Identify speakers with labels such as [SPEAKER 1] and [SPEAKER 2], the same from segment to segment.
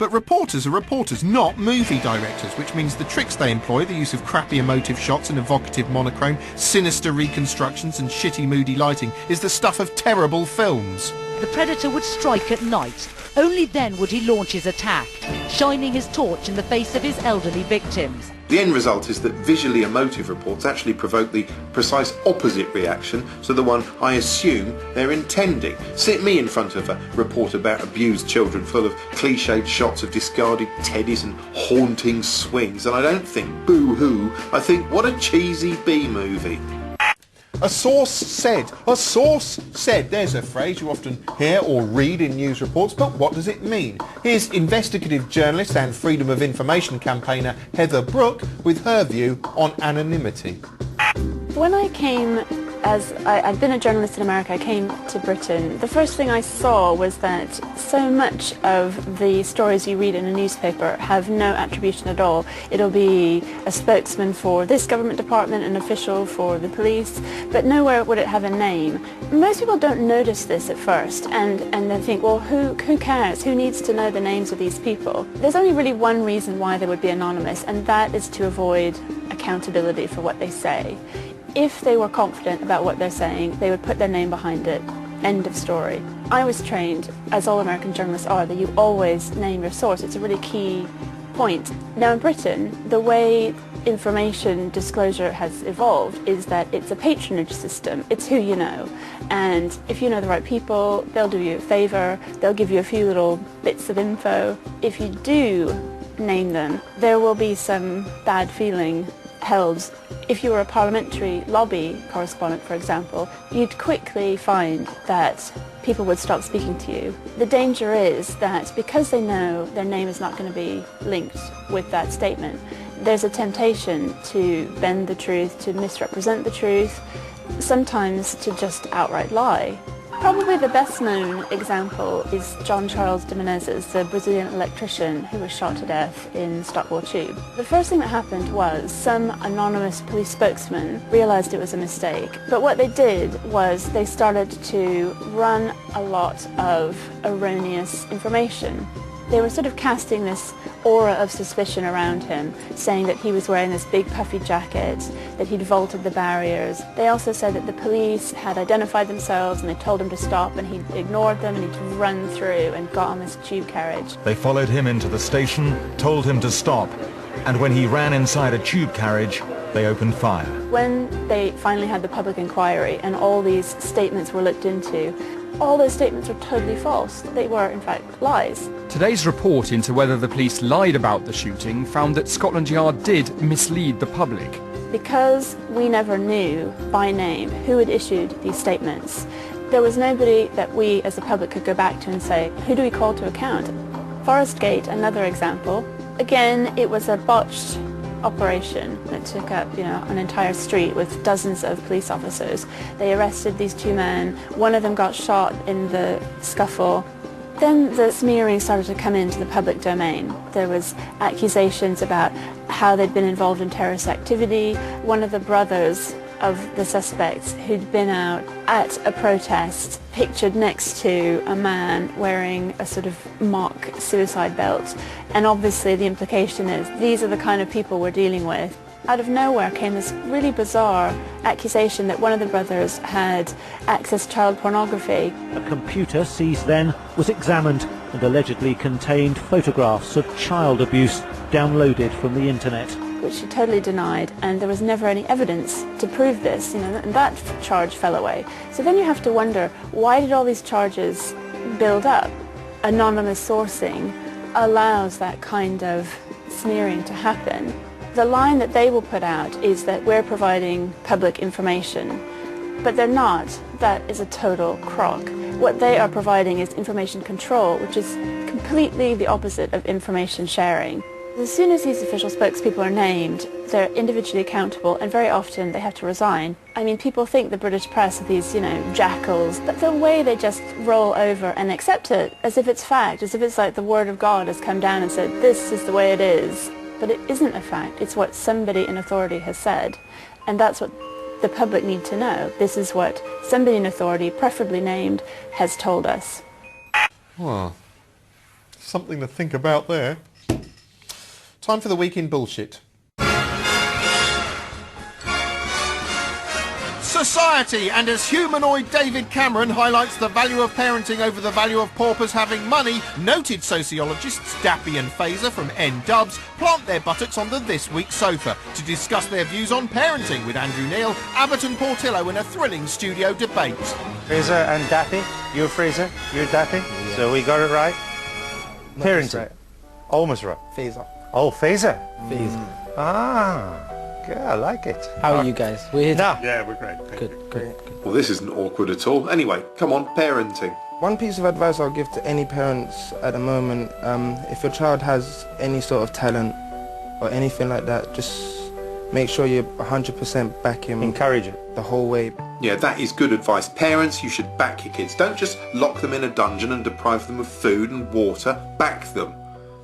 [SPEAKER 1] But reporters are reporters, not movie directors, which means the tricks they employ, the use of crappy emotive shots and evocative monochrome, sinister reconstructions and shitty moody lighting, is the stuff of terrible films.
[SPEAKER 2] The predator would strike at night. Only then would he launch his attack, shining his torch in the face of his elderly victims.
[SPEAKER 3] The end result is that visually emotive reports actually provoke the precise opposite reaction to the one I assume they're intending. Sit me in front of a report about abused children full of cliched shots of discarded teddies and haunting swings, and I don't think boo-hoo, I think what a cheesy B-movie.
[SPEAKER 1] A source said. There's a phrase you often hear or read in news reports, but what does it mean? Here's investigative journalist and freedom of information campaigner Heather Brooke with her view on anonymity.
[SPEAKER 4] When I came, I'd been a journalist in America, I came to Britain, the first thing I saw was that so much of the stories you read in a newspaper have no attribution at all. It'll be a spokesman for this government department, an official for the police, but nowhere would it have a name. Most people don't notice this at first, and they think, well, who cares? Who needs to know the names of these people? There's only really one reason why they would be anonymous, and that is to avoid accountability for what they say. If they were confident about what they're saying, they would put their name behind it. End of story. I was trained, as all American journalists are, that you always name your source. It's a really key point. Now in Britain, the way information disclosure has evolved is that it's a patronage system. It's who you know. And if you know the right people, they'll do you a favour, they'll give you a few little bits of info. If you do name them, there will be some bad feeling held. If you were a parliamentary lobby correspondent, for example, you'd quickly find that people would stop speaking to you. The danger is that because they know their name is not going to be linked with that statement, there's a temptation to bend the truth, to misrepresent the truth, sometimes to just outright lie. Probably the best known example is John Charles de Menezes, the Brazilian electrician who was shot to death in Stockwell Tube. The first thing that happened was some anonymous police spokesman realised it was a mistake. But what they did was they started to run a lot of erroneous information. They were sort of casting this aura of suspicion around him, saying that he was wearing this big puffy jacket, that he'd vaulted the barriers. They also said that the police had identified themselves and they told him to stop, and he'd ignored them and he'd run through and got on this tube carriage.
[SPEAKER 5] They followed him into the station, told him to stop, and when he ran inside a tube carriage, they opened fire.
[SPEAKER 4] When they finally had the public inquiry and all these statements were looked into, all those statements were totally false. They were, in fact, lies.
[SPEAKER 6] Today's report into whether the police lied about the shooting found that Scotland Yard did mislead the public.
[SPEAKER 4] Because we never knew by name who had issued these statements, there was nobody that we as the public could go back to and say, who do we call to account? Forest Gate, another example. Again, it was a botched operation that took up, an entire street with dozens of police officers. They arrested these two men. One of them got shot in the scuffle. Then the smearing started to come into the public domain. There was accusations about how they'd been involved in terrorist activity. One of the brothers of the suspects who'd been out at a protest pictured next to a man wearing a sort of mock suicide belt. And obviously the implication is these are the kind of people we're dealing with. Out of nowhere came this really bizarre accusation that one of the brothers had accessed child pornography.
[SPEAKER 7] A computer seized then was examined and allegedly contained photographs of child abuse downloaded from the internet.
[SPEAKER 4] Which she totally denied, and there was never any evidence to prove this, and that charge fell away. So then you have to wonder, why did all these charges build up? Anonymous sourcing allows that kind of smearing to happen. The line that they will put out is that we're providing public information, but they're not. That is a total crock. What they are providing is information control, which is completely the opposite of information sharing. As soon as these official spokespeople are named, they're individually accountable, and very often they have to resign. I mean, people think the British press are these, jackals, but the way they just roll over and accept it as if it's fact, as if it's like the word of God has come down and said, this is the way it is. But it isn't a fact, it's what somebody in authority has said, and that's what the public need to know. This is what somebody in authority, preferably named, has told us.
[SPEAKER 1] Well, Something to think about there. Time for the week in bullshit. Society, and as humanoid David Cameron highlights the value of parenting over the value of paupers having money, noted sociologists Dappy and Fazer from N-Dubs plant their buttocks on the This Week sofa to discuss their views on parenting with Andrew Neil, Abbott and Portillo in a thrilling studio debate.
[SPEAKER 8] Fraser and Dappy. You're Fraser, you're Dappy. Yeah. So we got it right.
[SPEAKER 9] Not
[SPEAKER 8] parenting.
[SPEAKER 9] Right.
[SPEAKER 8] Almost right.
[SPEAKER 9] Fazer.
[SPEAKER 8] Oh, Fazer.
[SPEAKER 9] Fazer.
[SPEAKER 8] Ah. Good, I like it.
[SPEAKER 9] How are you guys? We're here.
[SPEAKER 8] Yeah, we're great.
[SPEAKER 9] Good.
[SPEAKER 3] Well, this isn't awkward at all. Anyway, come on, parenting.
[SPEAKER 10] One piece of advice I'll give to any parents at the moment, if your child has any sort of talent or anything like that, just make sure you 100% back him.
[SPEAKER 8] Encourage it.
[SPEAKER 10] The whole way.
[SPEAKER 3] Yeah, that is good advice. Parents, you should back your kids. Don't just lock them in a dungeon and deprive them of food and water. Back them.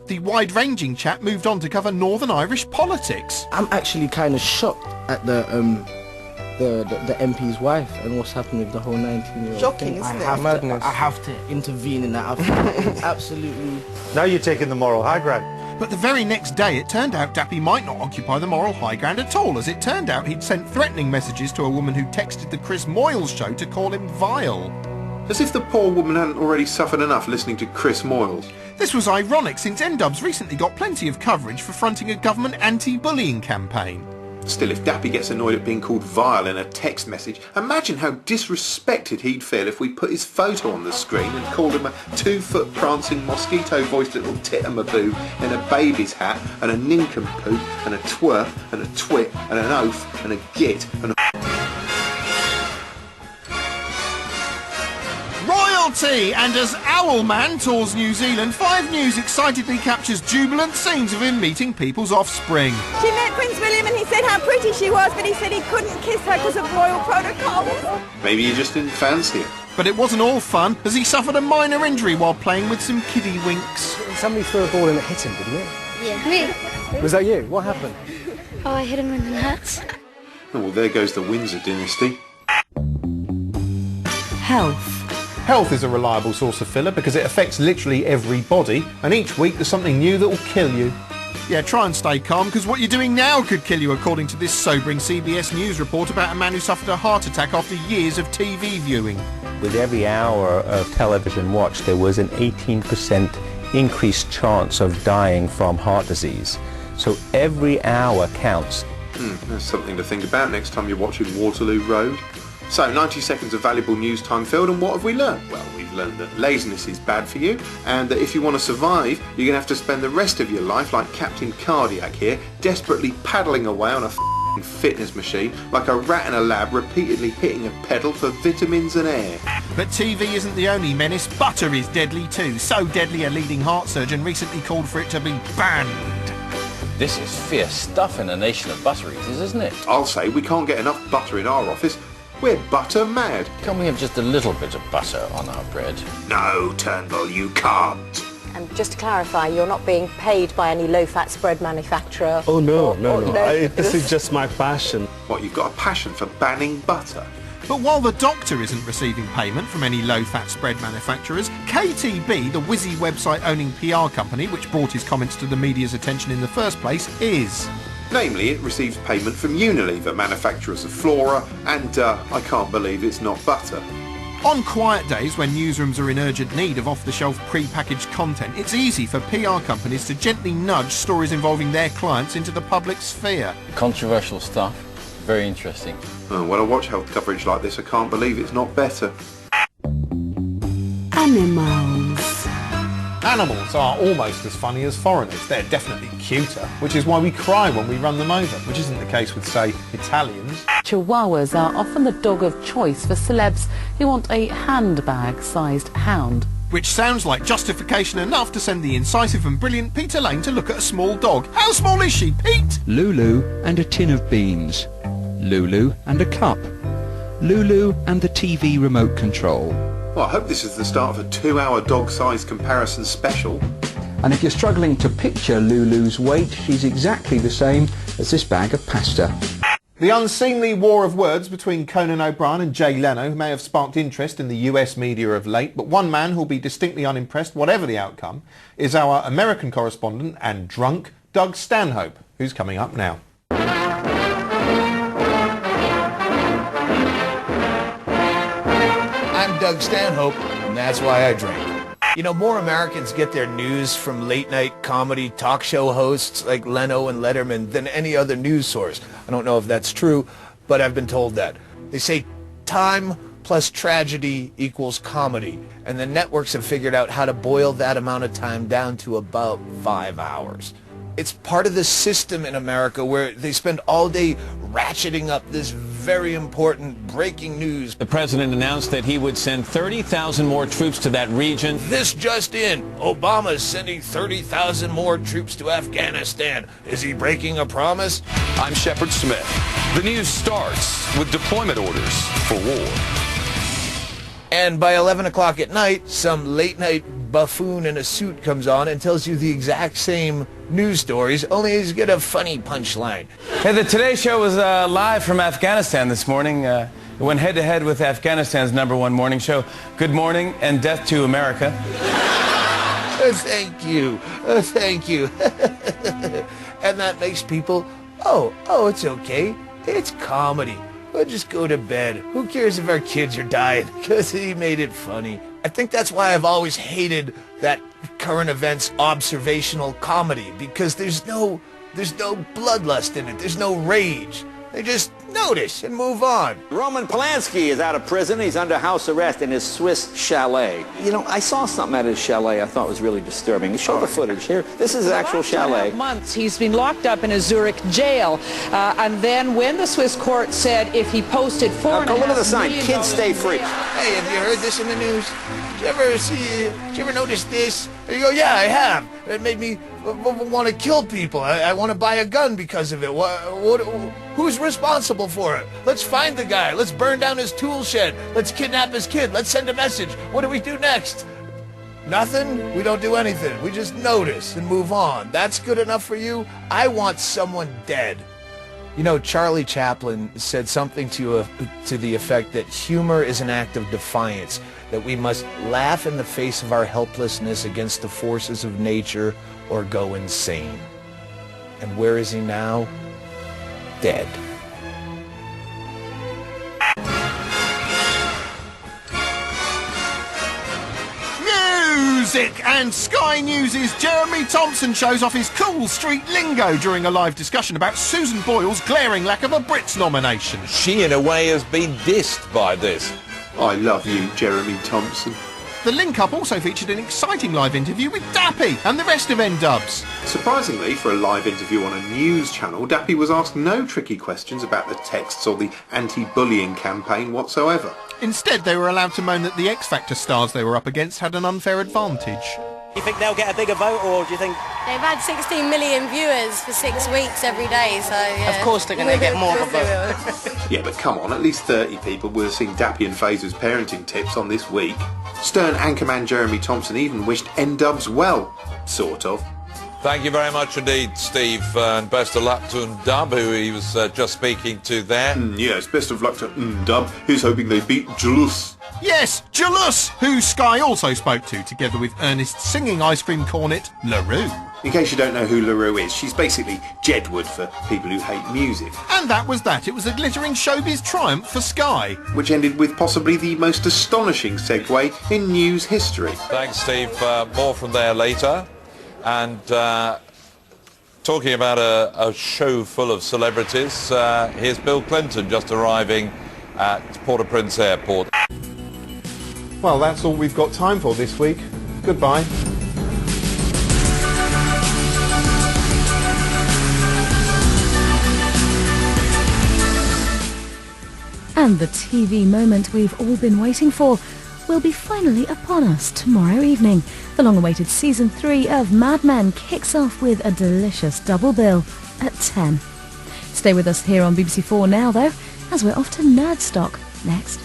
[SPEAKER 1] The wide-ranging chat moved on to cover Northern Irish politics.
[SPEAKER 9] I'm actually kind of shocked at the MP's wife and what's happened with the whole 19-year-old
[SPEAKER 11] Shocking,
[SPEAKER 9] thing.
[SPEAKER 11] isn't it?
[SPEAKER 9] I have to intervene in that. I think it's absolutely...
[SPEAKER 8] Now you're taking the moral high ground.
[SPEAKER 1] But the very next day, it turned out Dappy might not occupy the moral high ground at all. As it turned out, he'd sent threatening messages to a woman who texted the Chris Moyles show to call him vile.
[SPEAKER 3] As if the poor woman hadn't already suffered enough listening to Chris Moyles.
[SPEAKER 1] This was ironic, since N-Dubs recently got plenty of coverage for fronting a government anti-bullying campaign.
[SPEAKER 3] Still, if Dappy gets annoyed at being called vile in a text message, imagine how disrespected he'd feel if we put his photo on the screen and called him a 2-foot prancing mosquito-voiced little titamaboo in a baby's hat and a nincompoop and a twerp and a twit and an oaf and a git and a...
[SPEAKER 1] Royalty! And as Owlman tours New Zealand, 5 News excitedly captures jubilant scenes of him meeting people's offspring.
[SPEAKER 11] She met Prince William and he said how pretty she was, but he said he couldn't kiss her because of royal protocols.
[SPEAKER 3] Maybe you just didn't fancy her.
[SPEAKER 1] But it wasn't all fun, as he suffered a minor injury while playing with some kiddie winks.
[SPEAKER 12] Somebody threw a ball and it hit him, didn't it?
[SPEAKER 13] Yeah. Me.
[SPEAKER 12] Was that you? What happened?
[SPEAKER 13] Oh, I hit him in the nuts.
[SPEAKER 3] Oh, well, there goes the Windsor dynasty.
[SPEAKER 2] Health.
[SPEAKER 1] Health is a reliable source of filler because it affects literally every body, and each week there's something new that will kill you. Yeah, try and stay calm, because what you're doing now could kill you, according to this sobering CBS News report about a man who suffered a heart attack after years of TV viewing.
[SPEAKER 14] With every hour of television watched, there was an 18% increased chance of dying from heart disease. So every hour counts.
[SPEAKER 3] That's something to think about next time you're watching Waterloo Road. So, 90 seconds of valuable news time filled, and what have we learned? Well, we've learned that laziness is bad for you, and that if you want to survive, you're going to have to spend the rest of your life, like Captain Cardiac here, desperately paddling away on a fitness machine, like a rat in a lab, repeatedly hitting a pedal for vitamins and air.
[SPEAKER 1] But TV isn't the only menace. Butter is deadly too. So deadly a leading heart surgeon recently called for it to be banned.
[SPEAKER 15] This is fierce stuff in a nation of butter eaters, isn't it?
[SPEAKER 3] I'll say we can't get enough butter in our office. We're butter mad.
[SPEAKER 15] Can we have just a little bit of butter on our bread?
[SPEAKER 3] No, Turnbull, you can't.
[SPEAKER 16] And just to clarify, you're not being paid by any low-fat spread manufacturer?
[SPEAKER 12] Oh, no. This is just my passion.
[SPEAKER 3] What, you've got a passion for banning butter?
[SPEAKER 1] But while the doctor isn't receiving payment from any low-fat spread manufacturers, KTB, the whizzy website-owning PR company which brought his comments to the media's attention in the first place, is.
[SPEAKER 3] Namely, it receives payment from Unilever, manufacturers of Flora, and I can't believe it's not butter.
[SPEAKER 1] On quiet days when newsrooms are in urgent need of off-the-shelf pre-packaged content, it's easy for PR companies to gently nudge stories involving their clients into the public sphere.
[SPEAKER 15] Controversial stuff. Very interesting.
[SPEAKER 3] Oh, when I watch health coverage like this, I can't believe it's not better.
[SPEAKER 2] Animals.
[SPEAKER 1] Animals are almost as funny as foreigners. They're definitely cuter, which is why we cry when we run them over, which isn't the case with, say, Italians.
[SPEAKER 2] Chihuahuas are often the dog of choice for celebs who want a handbag-sized hound.
[SPEAKER 1] Which sounds like justification enough to send the incisive and brilliant Peter Lane to look at a small dog. How small is she, Pete?
[SPEAKER 17] Lulu and a tin of beans. Lulu and a cup. Lulu and the TV remote control.
[SPEAKER 3] Well, I hope this is the start of a 2-hour dog size comparison special.
[SPEAKER 17] And if you're struggling to picture Lulu's weight, she's exactly the same as this bag of pasta.
[SPEAKER 1] The unseemly war of words between Conan O'Brien and Jay Leno may have sparked interest in the US media of late, but one man who'll be distinctly unimpressed, whatever the outcome, is our American correspondent and drunk Doug Stanhope, who's coming up now.
[SPEAKER 18] I'm Doug Stanhope, and that's why I drink. You know, more Americans get their news from late-night comedy talk show hosts like Leno and Letterman than any other news source. I don't know if that's true, but I've been told that. They say time plus tragedy equals comedy, and the networks have figured out how to boil that amount of time down to about 5 hours. It's part of the system in America where they spend all day ratcheting up this very important breaking news.
[SPEAKER 15] The president announced that he would send 30,000 more troops to that region.
[SPEAKER 18] This just in, Obama's sending 30,000 more troops to Afghanistan. Is he breaking a promise?
[SPEAKER 19] I'm Shepard Smith. The news starts with deployment orders for war.
[SPEAKER 18] And by 11 o'clock at night, some late-night buffoon in a suit comes on and tells you the exact same news stories, only he's got a funny punchline.
[SPEAKER 20] Hey, the Today Show was live from Afghanistan this morning. It went head-to-head with Afghanistan's #1 morning show, Good Morning and Death to America.
[SPEAKER 18] Thank you. Thank you. And that makes people, oh, it's okay. It's comedy. We'll just go to bed. Who cares if our kids are dying? Because he made it funny. I think that's why I've always hated that current events observational comedy, because there's no bloodlust in it. There's no rage. They just notice and move on.
[SPEAKER 21] Roman Polanski is out of prison. He's under house arrest in his Swiss chalet. You know, I saw something at his chalet I thought was really disturbing. Show the footage here. This is his actual chalet.
[SPEAKER 22] Months he's been locked up in a Zurich jail, and then when the Swiss court said if he posted $4.5
[SPEAKER 21] million... Look at the sign, kids stay free.
[SPEAKER 18] Hey, have you heard this in the news? Did you ever notice this? And you go, yeah, I have. It made me want to kill people. I want to buy a gun because of it. Who's responsible for it? Let's find the guy. Let's burn down his tool shed. Let's kidnap his kid. Let's send a message. What do we do next? Nothing? We don't do anything. We just notice and move on. That's good enough for you? I want someone dead. You know, Charlie Chaplin said something to the effect that humor is an act of defiance, that we must laugh in the face of our helplessness against the forces of nature or go insane. And where is he now? Dead.
[SPEAKER 1] Music! And Sky News' Jeremy Thompson shows off his cool street lingo during a live discussion about Susan Boyle's glaring lack of a Brits nomination.
[SPEAKER 23] She, in a way, has been dissed by this.
[SPEAKER 3] I love you, Jeremy Thompson.
[SPEAKER 1] The link-up also featured an exciting live interview with Dappy and the rest of N-Dubs.
[SPEAKER 3] Surprisingly, for a live interview on a news channel, Dappy was asked no tricky questions about the texts or the anti-bullying campaign whatsoever.
[SPEAKER 1] Instead, they were allowed to moan that the X Factor stars they were up against had an unfair advantage.
[SPEAKER 24] Do you think they'll get a bigger vote, or do you think...
[SPEAKER 25] They've had 16 million viewers for 6 weeks every day, so yeah.
[SPEAKER 24] Of course they're going to get more of a vote.
[SPEAKER 3] Yeah, but come on, at least 30 people will have seen Dappy and Fraser's parenting tips on This Week. Stern anchorman Jeremy Thompson even wished N-Dubs well, sort of.
[SPEAKER 23] Thank you very much indeed, Steve, and best of luck to N-Dub, who he was just speaking to there.
[SPEAKER 3] Yes, best of luck to N-Dub. He's hoping they beat Julus.
[SPEAKER 1] Yes, Julus, who Sky also spoke to, together with Ernest's singing ice cream cornet, LaRue.
[SPEAKER 3] In case you don't know who LaRue is, she's basically Jedward for people who hate music.
[SPEAKER 1] And that was that. It was a glittering showbiz triumph for Sky.
[SPEAKER 3] Which ended with possibly the most astonishing segue in news history.
[SPEAKER 23] Thanks, Steve. More from there later. And talking about a show full of celebrities, here's Bill Clinton just arriving at Port-au-Prince Airport.
[SPEAKER 1] Well, that's all we've got time for this week. Goodbye.
[SPEAKER 26] And the TV moment we've all been waiting for will be finally upon us tomorrow evening. The long-awaited Season 3 of Mad Men kicks off with a delicious double bill at 10. Stay with us here on BBC4 Now, though, as we're off to Nerdstock next.